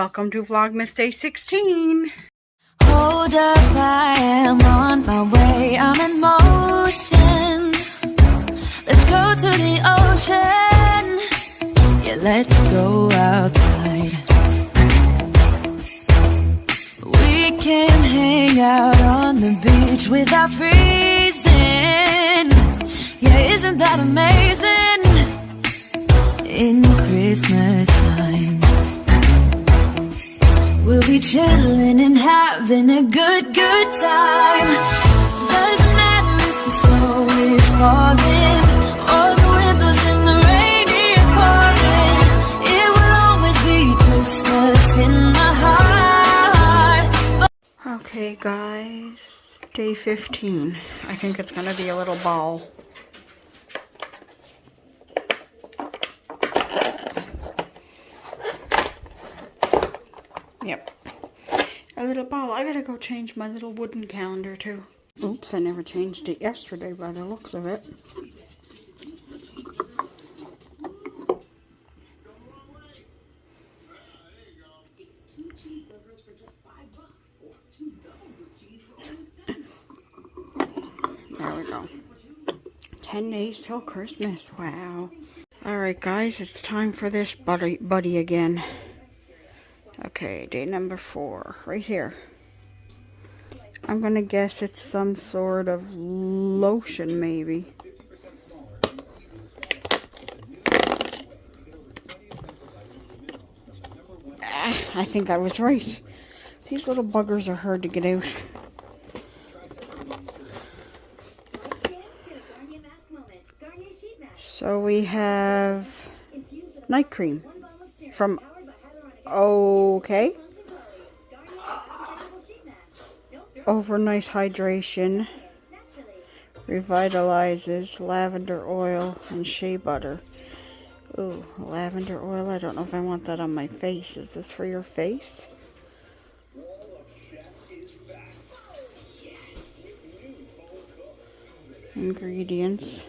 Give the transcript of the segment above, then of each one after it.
Welcome to Vlogmas Day 16. Hold up, I am on my way, I'm in motion. Let's go to the ocean. Yeah, let's go outside. We can hang out on the beach without freezing. Yeah, isn't that amazing? In Christmas times, we'll be chilling and having a good time. Doesn't matter if the snow is falling or the windows in the rain is pouring. It will always be Christmas in my heart. Okay guys, day 15. I think it's going to be a little ball. Yep. A little ball. I gotta go change my little wooden calendar too. Oops, I never changed it yesterday by the looks of it. There we go. 10 days till Christmas. Wow. Alright guys, it's time for this buddy again. Okay, day number 4, right here. I'm gonna guess it's some sort of lotion, maybe. I think I was right. These little buggers are hard to get out. So we have night cream from Okay. Overnight hydration, revitalizes, lavender oil, and shea butter. Ooh, lavender oil. I don't know if I want that on my face. Is this for your face? Ingredients.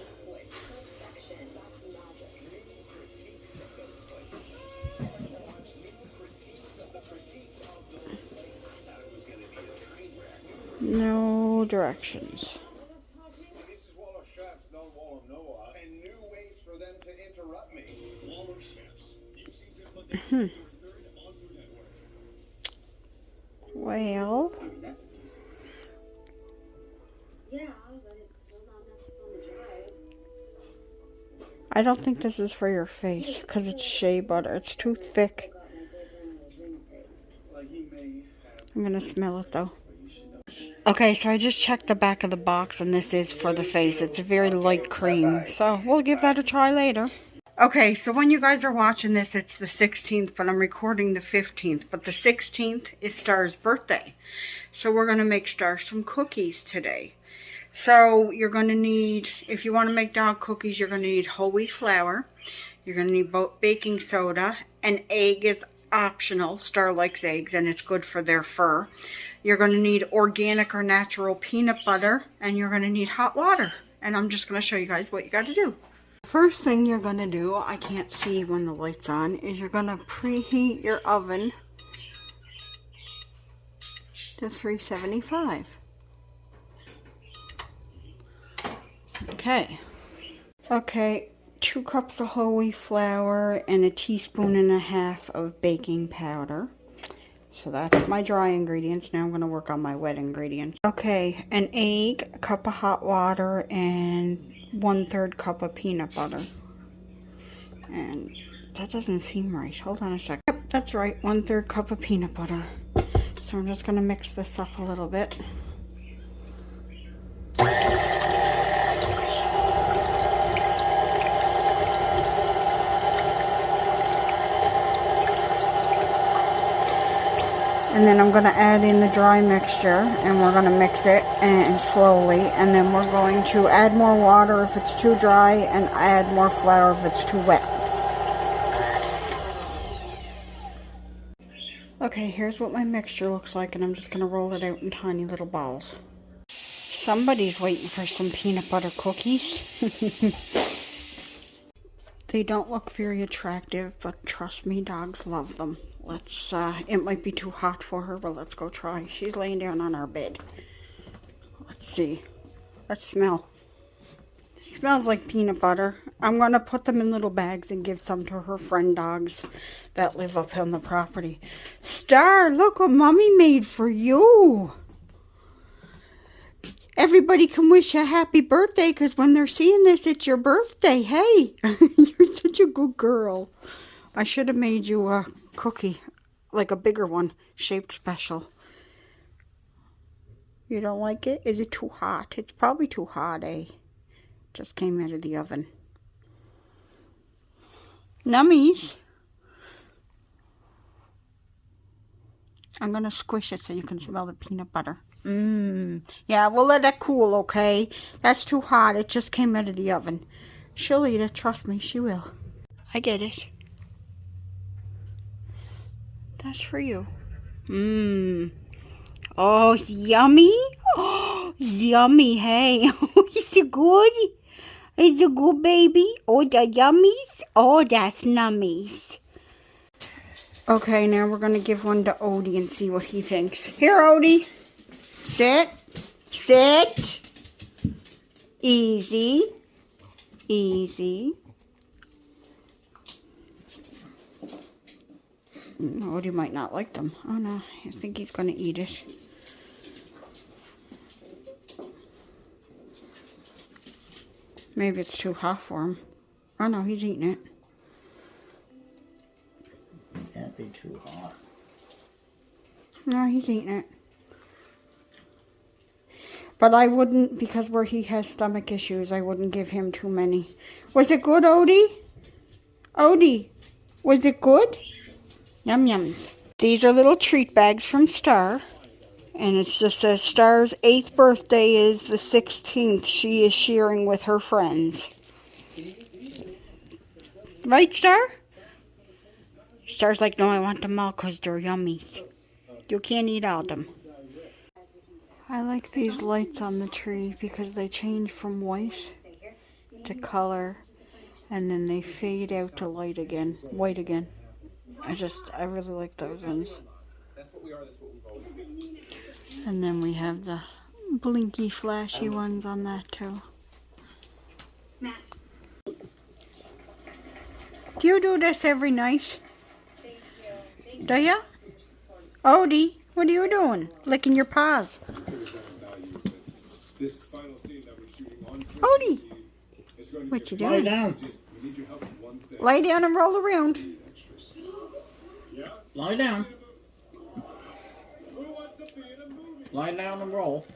No directions. Well, I don't think this is for your face because it's shea butter. It's too thick. I'm gonna smell it though. Okay, so I just checked the back of the box and this is for the face. It's a very light cream, so we'll give that a try later. Okay, so when you guys are watching this, it's the 16th, but I'm recording the 15th. But the 16th is Star's birthday. So we're going to make Star some cookies today. So you're going to need, if you want to make dog cookies, you're going to need whole wheat flour. You're going to need baking soda. An egg is optional. Star likes eggs and it's good for their fur. You're going to need organic or natural peanut butter, and you're going to need hot water. And I'm just going to show you guys what you got to do. First thing you're going to do, I can't see when the light's on, is you're going to preheat your oven to 375. Okay. Okay, 2 cups of whole wheat flour and 1.5 teaspoons of baking powder. So that's my dry ingredients. Now I'm going to work on my wet ingredients. Okay, an egg, a cup of hot water, and 1/3 cup of peanut butter. And that doesn't seem right. Hold on a second. Yep, that's right. 1/3 cup of peanut butter. So I'm just going to mix this up a little bit. And then I'm going to add in the dry mixture, and we're going to mix it and slowly, and then we're going to add more water if it's too dry and add more flour if it's too wet. Okay, here's what my mixture looks like, and I'm just going to roll it out in tiny little balls. Somebody's waiting for some peanut butter cookies. They don't look very attractive, but trust me, dogs love them. Let's, it might be too hot for her, but let's go try. She's laying down on our bed. Let's see. Let's smell. It smells like peanut butter. I'm going to put them in little bags and give some to her friend dogs that live up on the property. Star, look what Mommy made for you. Everybody can wish a happy birthday because when they're seeing this, it's your birthday. Hey, you're such a good girl. I should have made you a cookie, like a bigger one, shaped special. You don't like it? Is it too hot? It's probably too hot, eh? Just came out of the oven. Nummies. I'm going to squish it so you can smell the peanut butter. Yeah, we'll let that cool, okay? That's too hot. It just came out of the oven. She'll eat it. Trust me, she will. I get it. That's for you. Oh, yummy. Oh, yummy, hey. Is it good? Is it good, baby? Oh, the yummies? Oh, that's nummies. Okay, now we're going to give one to Odie and see what he thinks. Here, Odie. Sit. Sit. Easy. Easy. Odie might not like them. Oh no, I think he's going to eat it. Maybe it's too hot for him. Oh no, he's eating it. Can't be too hot. No, he's eating it. But I wouldn't, because where he has stomach issues, I wouldn't give him too many. Was it good, Odie? Odie, was it good? Yum yums. These are little treat bags from Star. And it just says Star's 8th birthday is the 16th. She is sharing with her friends. Right, Star? Star's like, no, I want them all because they're yummy. You can't eat all of them. I like these lights on the tree because they change from white to color. And then they fade out to white again. I really like those ones. And then we have the blinky, flashy ones on that too. Do you do this every night? Do you? Odie, what are you doing? Licking your paws. Odie, what you doing? Lie down. Lie down and roll around. Lie down. Lie down and roll.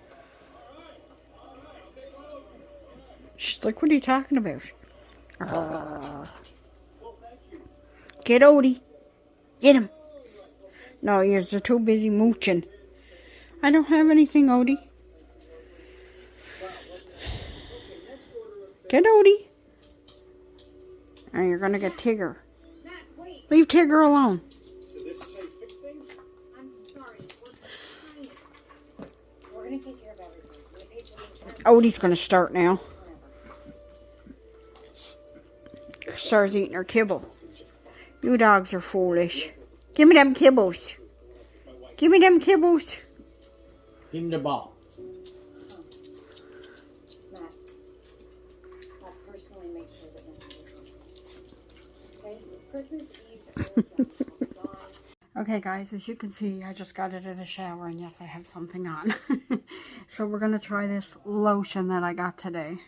She's like, what are you talking about? Get Odie. Get him. No, you're too busy mooching. I don't have anything, Odie. Get Odie. And you're going to get Tigger. Leave Tigger alone. So this is how you fix things? I'm sorry. We're going to take care of everything. Odie's going to start now. Star's eating her kibble. You dogs are foolish. Give me them kibbles. Give me them kibbles. Give him the ball. Matt, I'll personally make sure that when you okay? Christmas Eve. Okay guys, as you can see, I just got out of the shower and yes, I have something on. So we're going to try this lotion that I got today.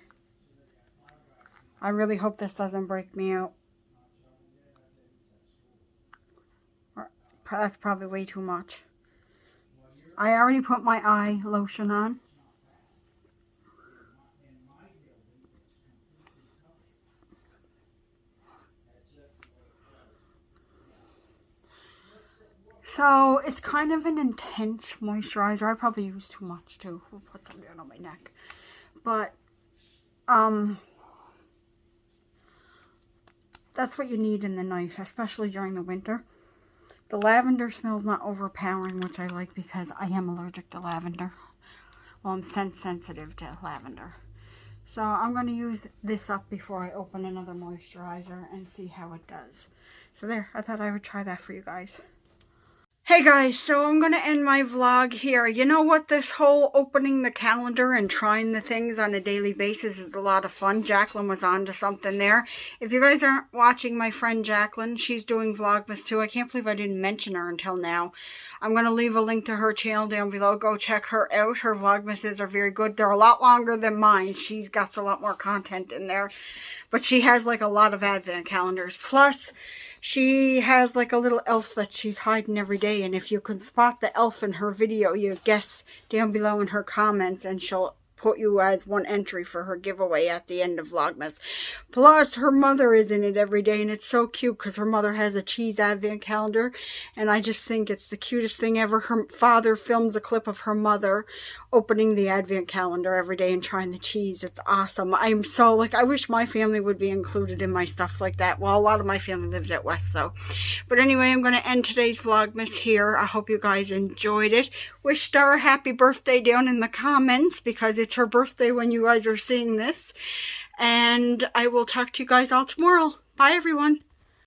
I really hope this doesn't break me out. That's probably way too much. I already put my eye lotion on. So it's kind of an intense moisturizer. I probably use too much too. We'll put some down on my neck. But that's what you need in the night, especially during the winter. The lavender smells not overpowering, which I like because I am allergic to lavender. Well, I'm sensitive to lavender. So I'm going to use this up before I open another moisturizer and see how it does. So there, I thought I would try that for you guys. Hey guys, so I'm going to end my vlog here. You know what? This whole opening the calendar and trying the things on a daily basis is a lot of fun. Jaclyn was on to something there. If you guys aren't watching my friend Jaclyn, she's doing Vlogmas too. I can't believe I didn't mention her until now. I'm going to leave a link to her channel down below. Go check her out. Her Vlogmases are very good. They're a lot longer than mine. She's got a lot more content in there. But she has like a lot of advent calendars. Plus, she has like a little elf that she's hiding every day, and if you can spot the elf in her video, you guess down below in her comments, and she'll put you as one entry for her giveaway at the end of Vlogmas. Plus, her mother is in it every day, and it's so cute because her mother has a cheese advent calendar, and I just think it's the cutest thing ever. Her father films a clip of her mother opening the advent calendar every day and trying the cheese. It's awesome. I'm so, like, I wish my family would be included in my stuff like that. Well, a lot of my family lives out west, though. But anyway, I'm going to end today's Vlogmas here. I hope you guys enjoyed it. Wish Star a happy birthday down in the comments, because it's her birthday when you guys are seeing this. And I will talk to you guys all tomorrow. Bye, everyone.